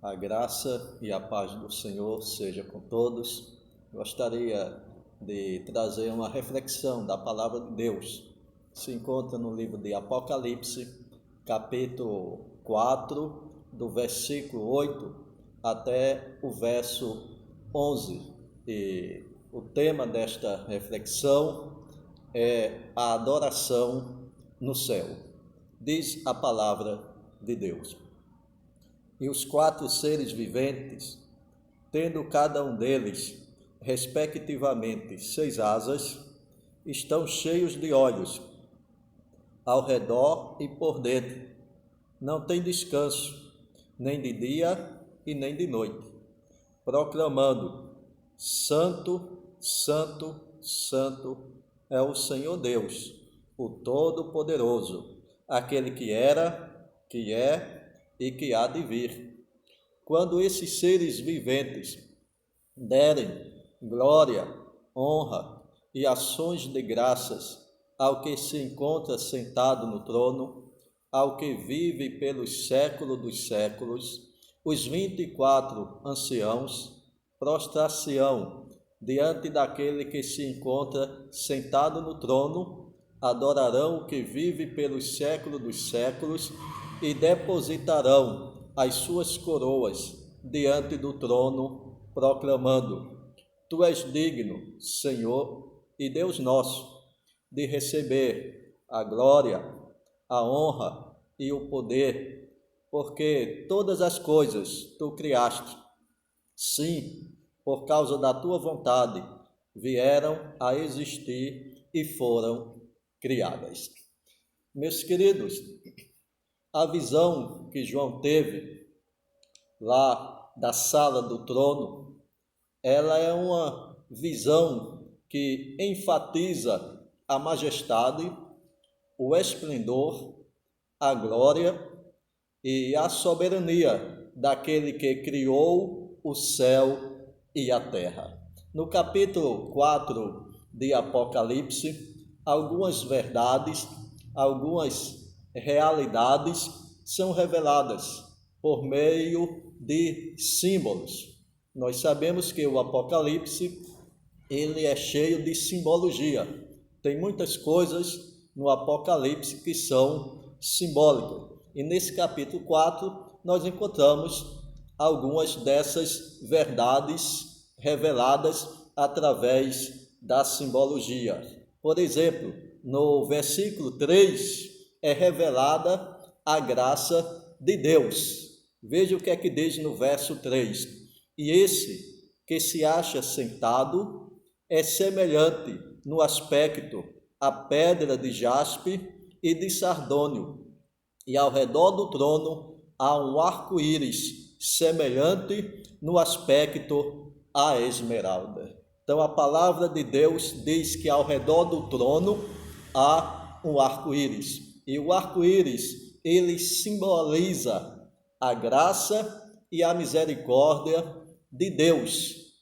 A graça e a paz do Senhor seja com todos. Gostaria de trazer uma reflexão da palavra de Deus. Se encontra no livro de Apocalipse, capítulo 4, do versículo 8 até o verso 11. E o tema desta reflexão é a adoração no céu. Diz a palavra de Deus: E os 4 seres viventes, tendo cada um deles, respectivamente, 6 asas, estão cheios de olhos ao redor e por dentro. Não tem descanso, nem de dia e nem de noite, proclamando: Santo, Santo, Santo é o Senhor Deus, o Todo-Poderoso, aquele que era, que é e que há de vir. Quando esses seres viventes derem glória, honra e ações de graças ao que se encontra sentado no trono, ao que vive pelos séculos dos séculos, os 24 anciãos prostrar-se-ão diante daquele que se encontra sentado no trono, adorarão o que vive pelos séculos dos séculos e depositarão as suas coroas diante do trono, proclamando: Tu és digno, Senhor e Deus nosso, de receber a glória, a honra e o poder, porque todas as coisas tu criaste. Sim, por causa da tua vontade, vieram a existir e foram criadas. Meus queridos, a visão que João teve lá da sala do trono, ela é uma visão que enfatiza a majestade, o esplendor, a glória e a soberania daquele que criou o céu e a terra. No capítulo 4 de Apocalipse, algumas verdades, algumas realidades são reveladas por meio de símbolos. Nós sabemos que o Apocalipse, ele é cheio de simbologia. Tem muitas coisas no Apocalipse que são simbólicas. E nesse capítulo 4, nós encontramos algumas dessas verdades reveladas através da simbologia. Por exemplo, no versículo 3, é revelada a graça de Deus. Veja o que é que diz no verso 3. E esse que se acha sentado é semelhante no aspecto à pedra de jaspe e de sardônio, e ao redor do trono há um arco-íris semelhante no aspecto à esmeralda. Então a palavra de Deus diz que ao redor do trono há um arco-íris. E o arco-íris, ele simboliza a graça e a misericórdia de Deus.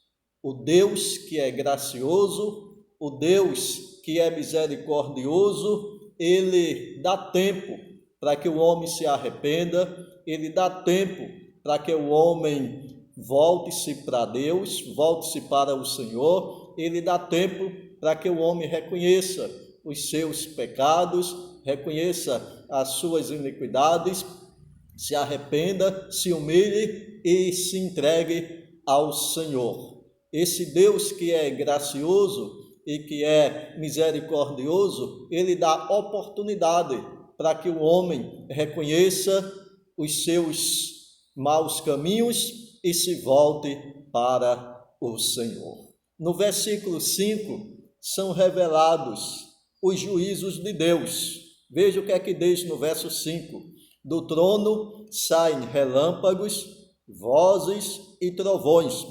O Deus que é gracioso, o Deus que é misericordioso, ele dá tempo para que o homem se arrependa, ele dá tempo para que o homem volte-se para Deus, volte-se para o Senhor, ele dá tempo para que o homem reconheça os seus pecados, reconheça as suas iniquidades, se arrependa, se humilhe e se entregue ao Senhor. Esse Deus que é gracioso e que é misericordioso, ele dá oportunidade para que o homem reconheça os seus maus caminhos e se volte para o Senhor. No versículo 5, são revelados os juízos de Deus. Veja o que é que diz no verso 5. Do trono saem relâmpagos, vozes e trovões,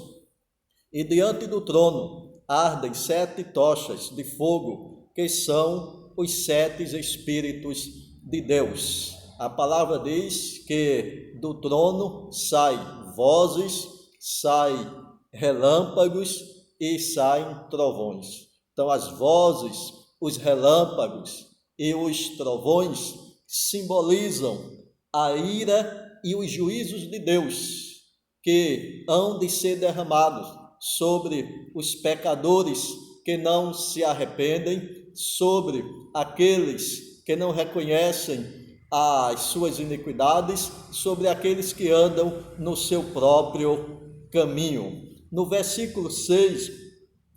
e diante do trono ardem 7 tochas de fogo, que são os 7 Espíritos de Deus. A palavra diz que do trono saem vozes, saem relâmpagos e saem trovões. Então as vozes, os relâmpagos e os trovões simbolizam a ira e os juízos de Deus. que hão de ser derramados sobre os pecadores que não se arrependem, sobre aqueles que não reconhecem as suas iniquidades, sobre aqueles que andam no seu próprio caminho. No versículo 6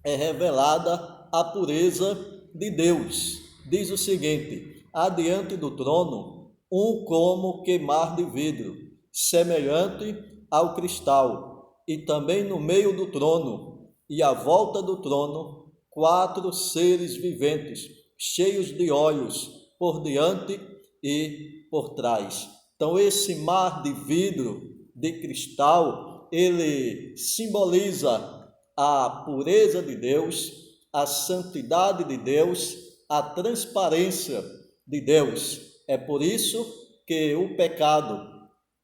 é revelada a pureza de Deus. Diz o seguinte: há diante do trono um como que mar de vidro, semelhante ao cristal, e também no meio do trono e à volta do trono 4 seres viventes, cheios de olhos por diante e por trás. Então esse mar de vidro, de cristal, ele simboliza a pureza de Deus, a santidade de Deus, a transparência de Deus. É por isso que o pecado,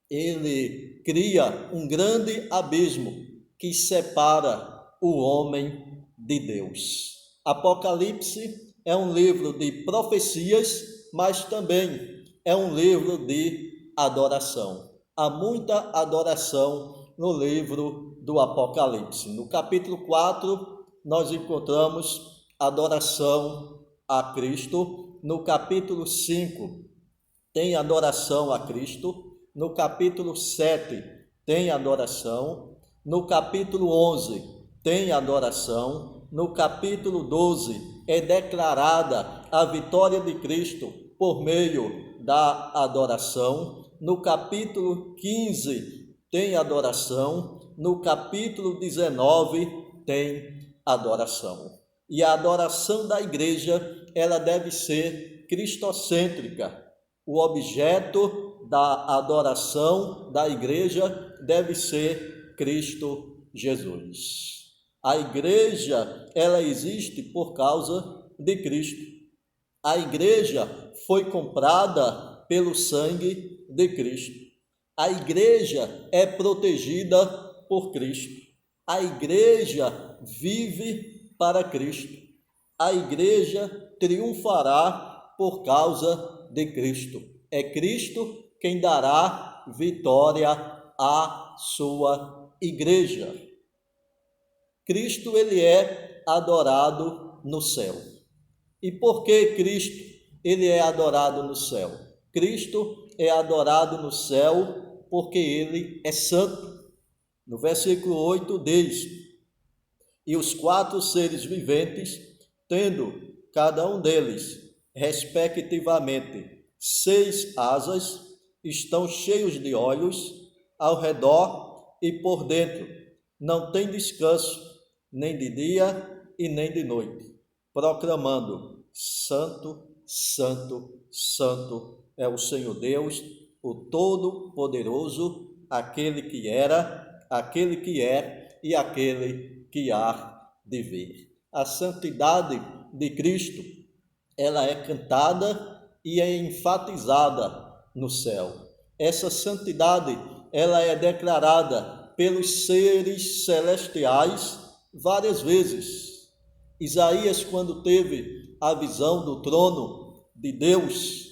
ele cria um grande abismo que separa o homem de Deus. Apocalipse é um livro de profecias, mas também é um livro de adoração. Há muita adoração no livro do Apocalipse. No capítulo 4, nós encontramos adoração a Cristo. No capítulo 5, tem adoração a Cristo. No capítulo 7, tem adoração. No capítulo 11, tem adoração. No capítulo 12, é declarada a vitória de Cristo por meio da adoração. No capítulo 15, tem adoração. No capítulo 19, tem adoração. E a adoração da igreja, ela deve ser cristocêntrica. O objeto da adoração da igreja deve ser Cristo Jesus. A igreja, ela existe por causa de Cristo. A igreja foi comprada pelo sangue de Cristo. A igreja é protegida por Cristo. A igreja vive para Cristo. A igreja triunfará por causa de Cristo. É Cristo quem dará vitória à sua igreja. Cristo, ele é adorado no céu. E por que Cristo, ele é adorado no céu? Cristo é adorado no céu porque ele é santo. No versículo 8 diz: e os 4 seres viventes, tendo cada um deles, respectivamente, 6 asas, estão cheios de olhos ao redor e por dentro. Não tem descanso, nem de dia e nem de noite, proclamando: Santo, Santo, Santo é o Senhor Deus, o Todo-Poderoso, aquele que era, aquele que é e aquele que há de vir. A santidade de Cristo, ela é cantada e é enfatizada no céu. Essa santidade, ela é declarada pelos seres celestiais várias vezes. Isaías, quando teve a visão do trono de Deus,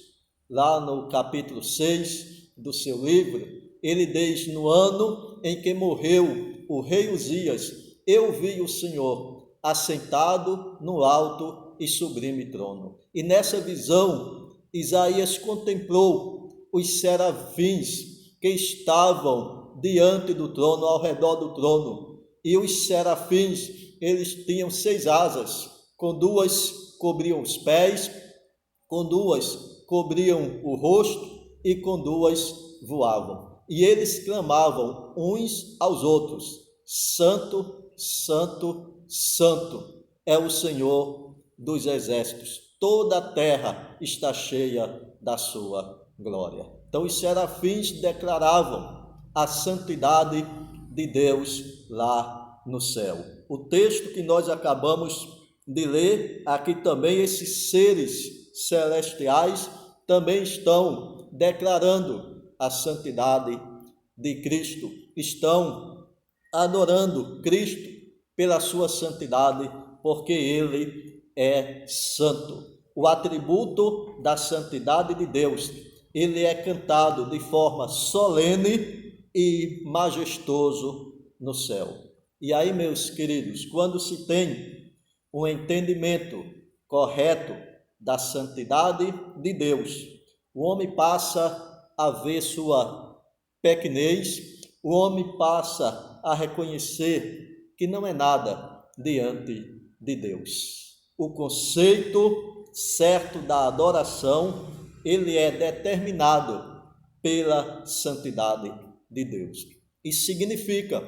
lá no capítulo 6 do seu livro, ele diz: no ano em que morreu o rei Uzias, eu vi o Senhor assentado no alto e sublime trono. E nessa visão, Isaías contemplou os serafins que estavam diante do trono, ao redor do trono. E os serafins, eles tinham 6 asas, com 2 cobriam os pés, com 2 cobriam o rosto e com 2 voavam. E eles clamavam uns aos outros: Santo, Santo, Santo é o Senhor dos exércitos. Toda a terra está cheia da sua glória. Então os serafins declaravam a santidade de Deus lá no céu. O texto que nós acabamos de ler, aqui também esses seres celestiais também estão declarando a santidade de Cristo, estão adorando Cristo pela sua santidade, porque ele é santo. O atributo da santidade de Deus, ele é cantado de forma solene e majestoso no céu. E aí, meus queridos, quando se tem um entendimento correto da santidade de Deus, o homem passa a ver sua pequenez, o homem passa a reconhecer que não é nada diante de Deus. O conceito certo da adoração, ele é determinado pela santidade de Deus. Isso significa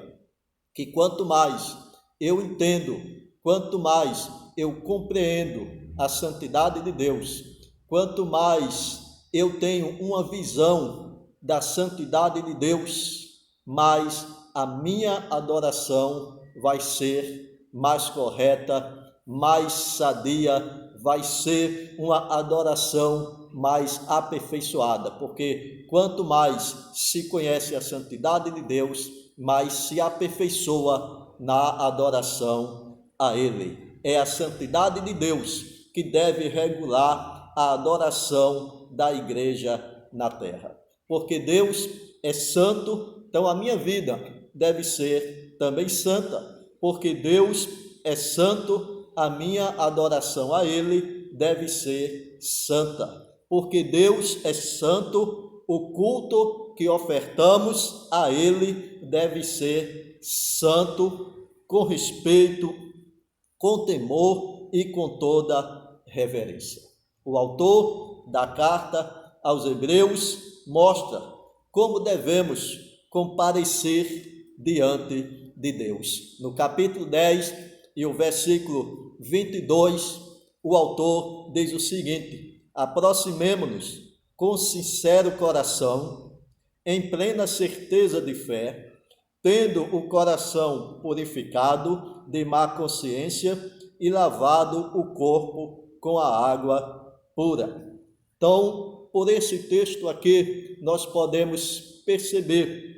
que quanto mais eu entendo, quanto mais eu compreendo a santidade de Deus, quanto mais eu tenho uma visão da santidade de Deus, mais a minha adoração vai ser mais correta, mais sadia, vai ser uma adoração mais aperfeiçoada, porque quanto mais se conhece a santidade de Deus, mais se aperfeiçoa na adoração a Ele. É a santidade de Deus que deve regular a adoração da igreja na terra. Porque Deus é santo, então a minha vida deve ser também santa. Porque Deus é santo, a minha adoração a Ele deve ser santa. Porque Deus é santo, o culto que ofertamos a Ele deve ser santo, com respeito, com temor e com toda reverência. O autor da carta aos Hebreus mostra como devemos comparecer diante de Deus. No capítulo 10 e o versículo 22, o autor diz o seguinte: aproximemo-nos com sincero coração, em plena certeza de fé, tendo o coração purificado de má consciência e lavado o corpo com a água pura. Então, por esse texto aqui, nós podemos perceber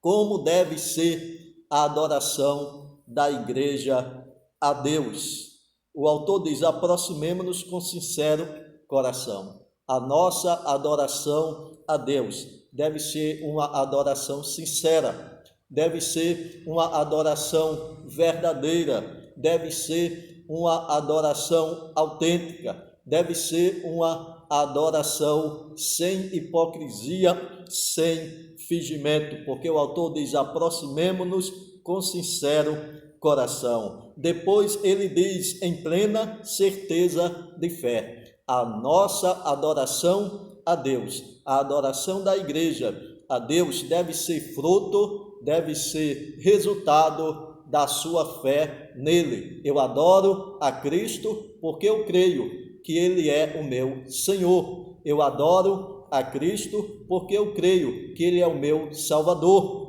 como deve ser a adoração da igreja a Deus. O autor diz: aproximemo-nos com sincero coração. A nossa adoração a Deus deve ser uma adoração sincera, deve ser uma adoração verdadeira, deve ser uma adoração autêntica, deve ser uma adoração sem hipocrisia, sem fingimento, porque o autor diz: aproximemo-nos com sincero coração. Depois ele diz: em plena certeza de fé. A nossa adoração a Deus, a adoração da igreja a Deus deve ser fruto, deve ser resultado da sua fé nele. Eu adoro a Cristo porque eu creio que Ele é o meu Senhor. Eu adoro a Cristo porque eu creio que Ele é o meu Salvador.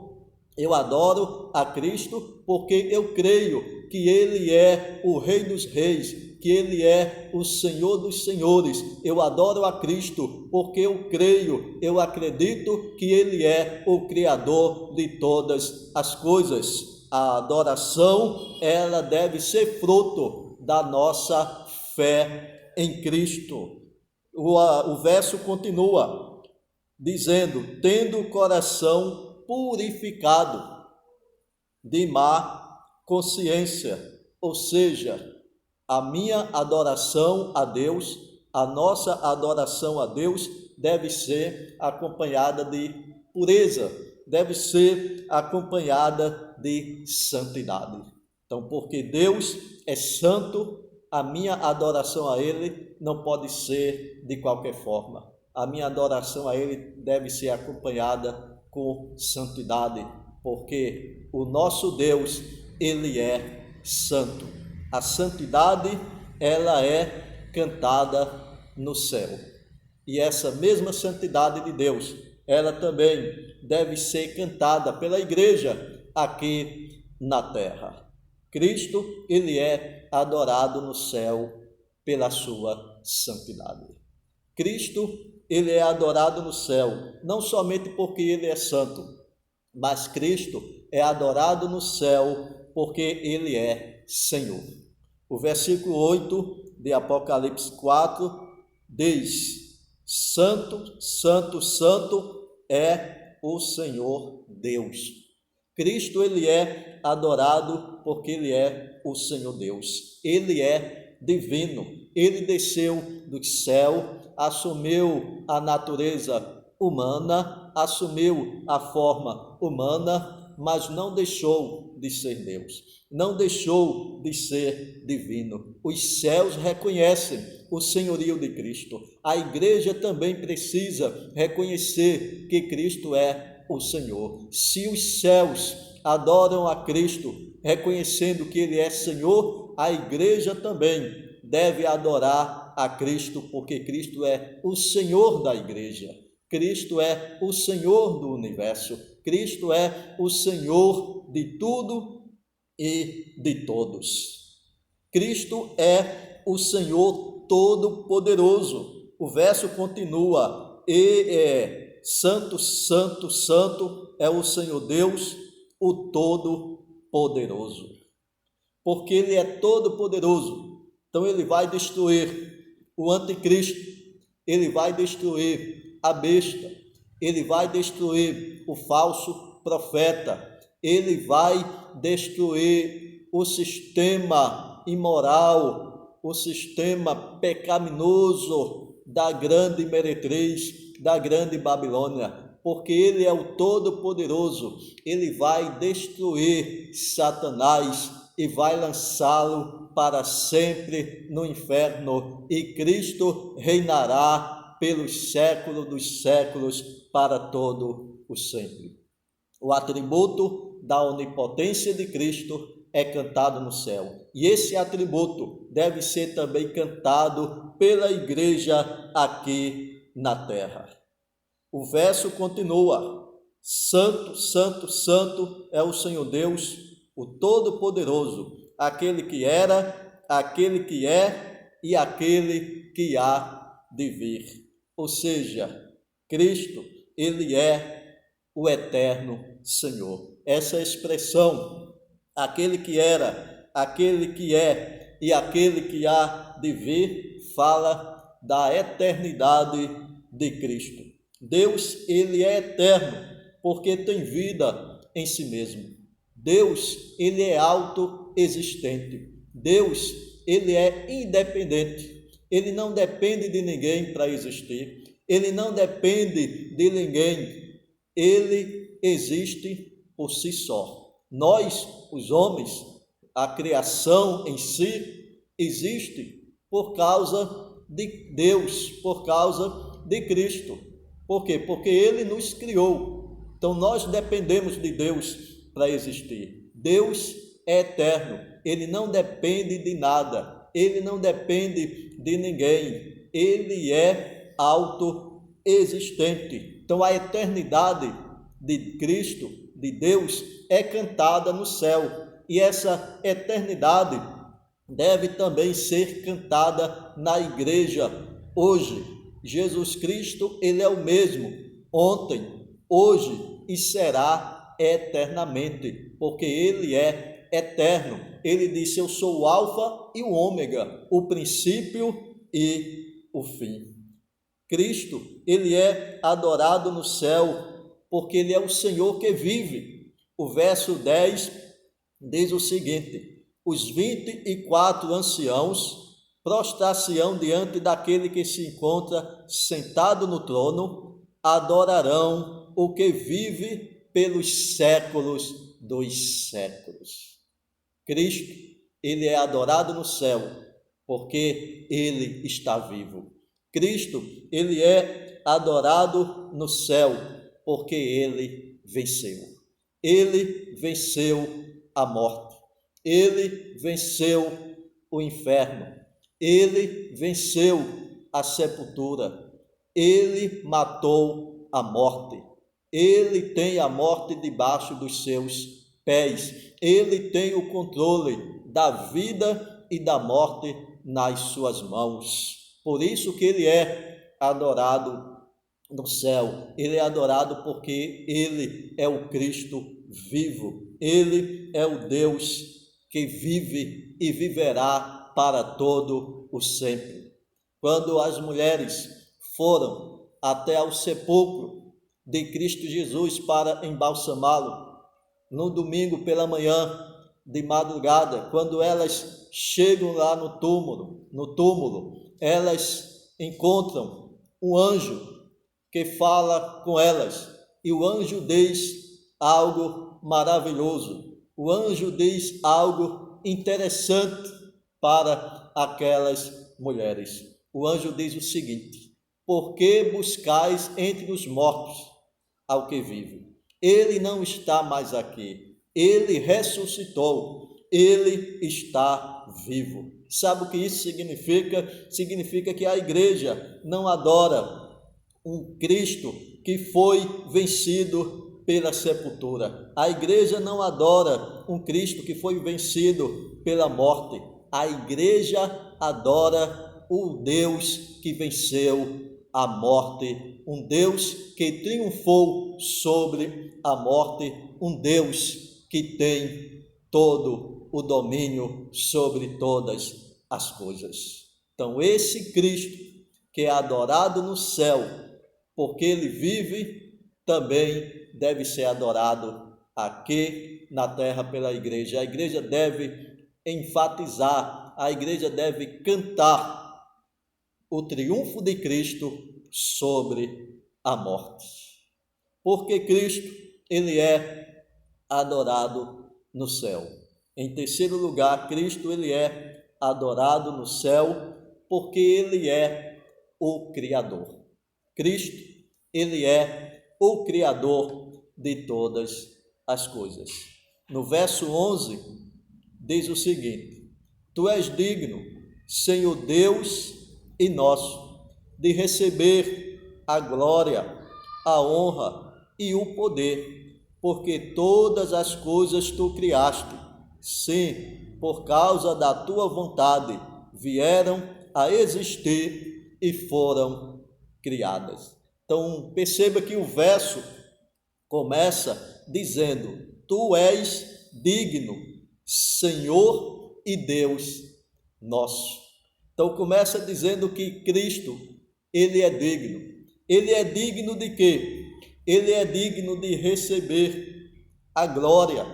Eu adoro a Cristo porque eu creio que Ele é o Rei dos Reis, que Ele é o Senhor dos Senhores. Eu adoro a Cristo porque eu creio, eu acredito que Ele é o Criador de todas as coisas. A adoração, ela deve ser fruto da nossa fé em Cristo. O verso continua dizendo: tendo o coração purificado de má consciência, ou seja, a minha adoração a Deus, a nossa adoração a Deus deve ser acompanhada de pureza, deve ser acompanhada de santidade. Então, porque Deus é santo, a minha adoração a Ele não pode ser de qualquer forma. A minha adoração a Ele deve ser acompanhada com santidade, porque o nosso Deus, Ele é santo. A santidade, ela é cantada no céu. E essa mesma santidade de Deus, ela também deve ser cantada pela igreja aqui na terra. Cristo, ele é adorado no céu pela sua santidade. Cristo, ele é adorado no céu, não somente porque ele é santo, mas Cristo é adorado no céu porque ele é Senhor. O versículo 8 de Apocalipse 4 diz: Santo, santo, santo é o Senhor Deus. Cristo, ele é adorado porque ele é o Senhor Deus. Ele é divino. Ele desceu do céu, assumiu a natureza humana, assumiu a forma humana, mas não deixou de ser Deus, não deixou de ser divino. Os céus reconhecem o senhorio de Cristo. A igreja também precisa reconhecer que Cristo é o Senhor. Se os céus adoram a Cristo, reconhecendo que Ele é Senhor, a igreja também deve adorar a Cristo, porque Cristo é o Senhor da igreja. Cristo é o Senhor do universo. Cristo é o Senhor de tudo e de todos. Cristo é o Senhor Todo-Poderoso. O verso continua: Santo, Santo, Santo é o Senhor Deus, o Todo-Poderoso. Porque Ele é todo-poderoso, então Ele vai destruir o anticristo, Ele vai destruir a besta, Ele vai destruir o falso profeta, Ele vai destruir o sistema imoral, o sistema pecaminoso da grande meretriz, da grande Babilônia, porque Ele é o Todo-Poderoso. Ele vai destruir Satanás e vai lançá-lo para sempre no inferno, e Cristo reinará pelos séculos dos séculos, para todo o sempre. O atributo da onipotência de Cristo é cantado no céu, e esse atributo deve ser também cantado pela igreja aqui na terra. O verso continua: Santo, Santo, Santo é o Senhor Deus, o Todo-Poderoso, aquele que era, aquele que é e aquele que há de vir. Ou seja, Cristo, Ele é o eterno Senhor. Essa expressão, aquele que era, aquele que é e aquele que há de vir, fala da eternidade de Cristo. Deus, Ele é eterno, porque tem vida em si mesmo. Deus, Ele é autoexistente. Deus, Ele é independente. Ele não depende de ninguém para existir. Ele não depende de ninguém. Ele existe por si só. Nós, os homens, a criação em si, existe por causa de Deus, por causa de Cristo. Por quê? Porque Ele nos criou. Então nós dependemos de Deus para existir. Deus é eterno. Ele não depende de nada. Ele não depende de ninguém. Ele é autoexistente. Então a eternidade de Cristo, de Deus, é cantada no céu. E essa eternidade deve também ser cantada na igreja hoje. Jesus Cristo, Ele é o mesmo ontem, hoje e será eternamente, porque Ele é eterno. Ele disse: eu sou o alfa e o ômega, o princípio e o fim. Cristo, Ele é adorado no céu, porque Ele é o Senhor que vive. O verso 10 diz o seguinte: os 24 anciãos prostrar-se-ão diante daquele que se encontra sentado no trono, adorarão o que vive pelos séculos dos séculos. Cristo, Ele é adorado no céu, porque Ele está vivo. Cristo, Ele é adorado no céu, porque Ele venceu. Ele venceu a morte. Ele venceu o inferno. Ele venceu a sepultura. Ele matou a morte. Ele tem a morte debaixo dos seus pés. Ele tem o controle da vida e da morte nas suas mãos. Por isso que Ele é adorado no céu. Ele é adorado porque Ele é o Cristo vivo. Ele é o Deus que vive e viverá para todo o sempre. Quando as mulheres foram até ao sepulcro, de Cristo Jesus para embalsamá-lo. No domingo pela manhã, de madrugada, quando elas chegam lá no túmulo, elas encontram um anjo que fala com elas, e o anjo diz algo maravilhoso, o anjo diz algo interessante para aquelas mulheres. O anjo diz o seguinte: por que buscais entre os mortos ao que vive? Ele não está mais aqui, ele ressuscitou, ele está vivo. Sabe o que isso significa? Significa que a igreja não adora um Cristo que foi vencido pela sepultura. A igreja não adora um Cristo que foi vencido pela morte. A igreja adora o Deus que venceu a morte, um Deus que triunfou sobre a morte, um Deus que tem todo o domínio sobre todas as coisas. Então, esse Cristo que é adorado no céu, porque ele vive, também deve ser adorado aqui na terra pela igreja. A igreja deve enfatizar, a igreja deve cantar o triunfo de Cristo sobre a morte. Porque Cristo, ele é adorado no céu. Em terceiro lugar, Cristo, ele é adorado no céu porque ele é o Criador. Cristo, ele é o Criador de todas as coisas. No verso 11, diz o seguinte: tu és digno, Senhor Deus e nosso, de receber a glória, a honra e o poder, porque todas as coisas tu criaste, sim, por causa da tua vontade, vieram a existir e foram criadas. Então, perceba que o verso começa dizendo: tu és digno, Senhor e Deus nosso. Então, começa dizendo que Cristo, ele é digno. Ele é digno de quê? Ele é digno de receber a glória.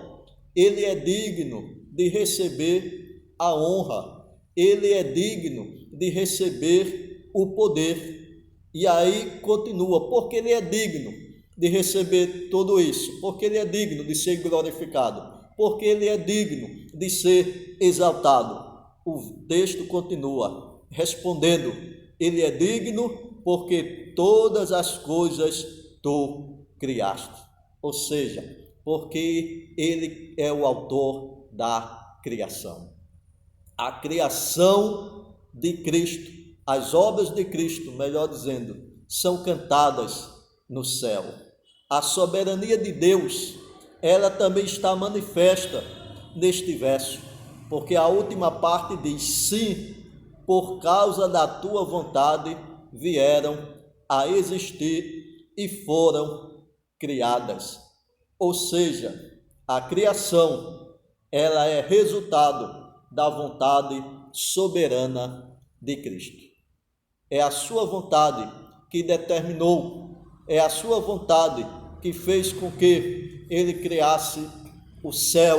Ele é digno de receber a honra. Ele é digno de receber o poder. E aí continua, porque ele é digno de receber tudo isso, porque ele é digno de ser glorificado, porque ele é digno de ser exaltado. O texto continua respondendo: ele é digno porque todas as coisas tu criaste. Ou seja, porque ele é o autor da criação. A criação de Cristo, as obras de Cristo, melhor dizendo, são cantadas no céu. A soberania de Deus, ela também está manifesta neste verso, porque a última parte diz: sim, por causa da tua vontade vieram a existir e foram criadas. Ou seja, a criação, ela é resultado da vontade soberana de Cristo. É a sua vontade que determinou, é a sua vontade que fez com que ele criasse o céu,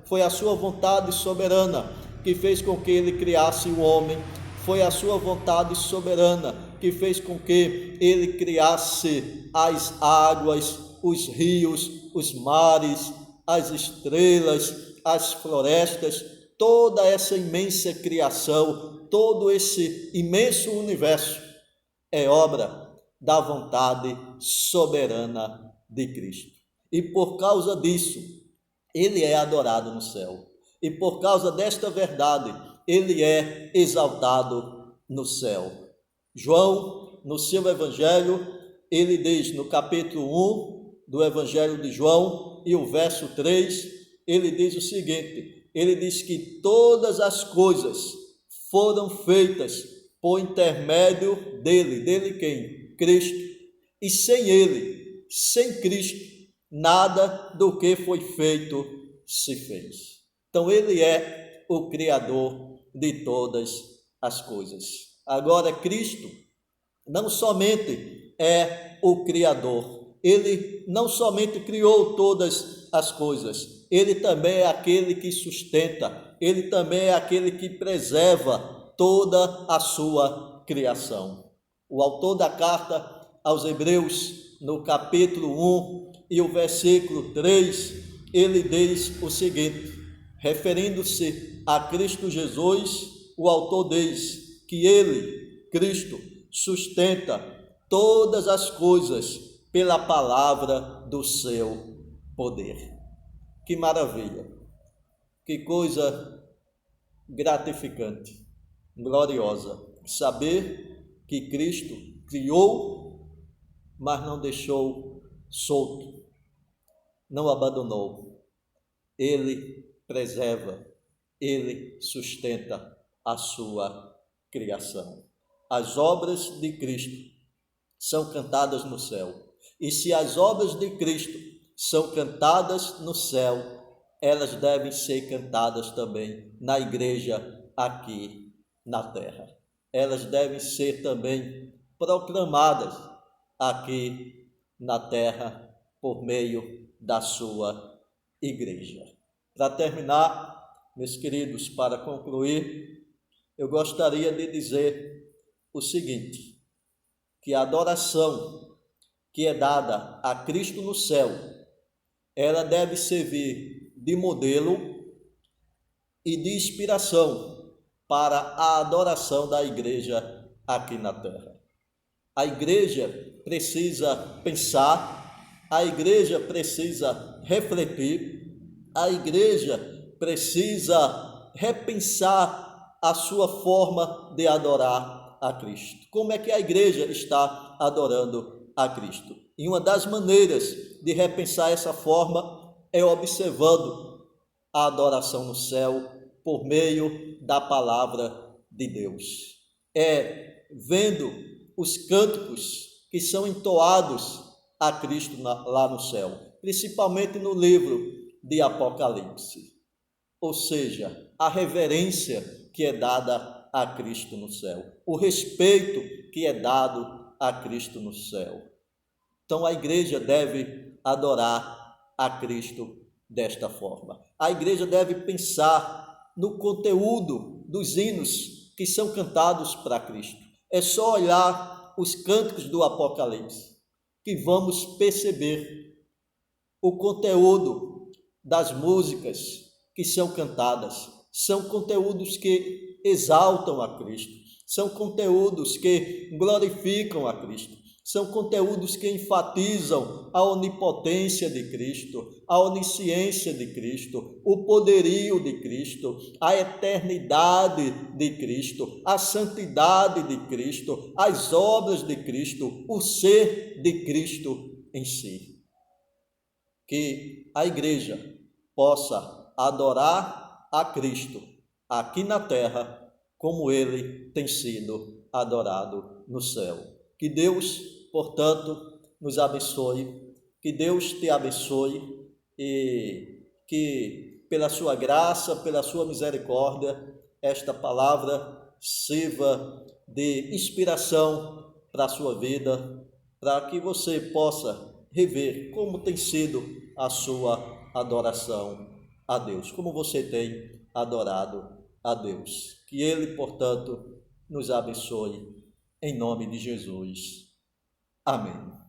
foi a sua vontade soberana que fez com que ele criasse o homem, foi a sua vontade soberana que fez com que ele criasse as águas, os rios, os mares, as estrelas, as florestas, toda essa imensa criação, todo esse imenso universo é obra da vontade soberana de Cristo. E por causa disso, ele é adorado no céu. E por causa desta verdade, ele é exaltado no céu. João, no seu evangelho, ele diz no capítulo 1 do evangelho de João e o verso 3, ele diz o seguinte: ele diz que todas as coisas foram feitas por intermédio dele. Dele quem? Cristo. E sem ele, sem Cristo, nada do que foi feito se fez. Então ele é o Criador de todas as coisas. Agora, Cristo não somente é o Criador, Ele não somente criou todas as coisas, ele também é aquele que sustenta, ele também é aquele que preserva toda a sua criação. O autor da carta aos Hebreus, no capítulo 1 e o versículo 3, ele diz o seguinte, referindo-se a Cristo Jesus, o autor diz que ele, Cristo, sustenta todas as coisas pela palavra do seu poder. Que maravilha, que coisa gratificante, gloriosa, saber que Cristo criou, mas não deixou solto, não abandonou. Ele preserva, ele sustenta a sua criação. As obras de Cristo são cantadas no céu. E se as obras de Cristo são cantadas no céu, elas devem ser cantadas também na igreja aqui na terra. Elas devem ser também proclamadas aqui na terra por meio da sua igreja. Para terminar, meus queridos, para concluir, eu gostaria de dizer o seguinte, que a adoração que é dada a Cristo no céu, ela deve servir de modelo e de inspiração para a adoração da igreja aqui na terra. A igreja precisa pensar, a igreja precisa refletir, a igreja precisa repensar a sua forma de adorar a Cristo. Como é que a igreja está adorando a Cristo? E uma das maneiras de repensar essa forma é observando a adoração no céu por meio da palavra de Deus. É vendo os cânticos que são entoados a Cristo lá no céu, principalmente no livro de Apocalipse. Ou seja, a reverência que é dada a Cristo no céu, o respeito que é dado a Cristo no céu. Então a igreja deve adorar a Cristo desta forma. A igreja deve pensar no conteúdo dos hinos que são cantados para Cristo. É só olhar os cânticos do Apocalipse que vamos perceber o conteúdo das músicas que são cantadas. São conteúdos que exaltam a Cristo, são conteúdos que glorificam a Cristo, são conteúdos que enfatizam a onipotência de Cristo, a onisciência de Cristo, o poderio de Cristo, a eternidade de Cristo, a santidade de Cristo, as obras de Cristo, o ser de Cristo em si. Que a igreja possa adorar a Cristo aqui na terra, como ele tem sido adorado no céu. Que Deus, portanto, nos abençoe, que Deus te abençoe e que pela sua graça, pela sua misericórdia, esta palavra sirva de inspiração para a sua vida, para que você possa rever como tem sido a sua adoração a Deus, como você tem adorado a Deus. Que Ele, portanto, nos abençoe, em nome de Jesus. Amém.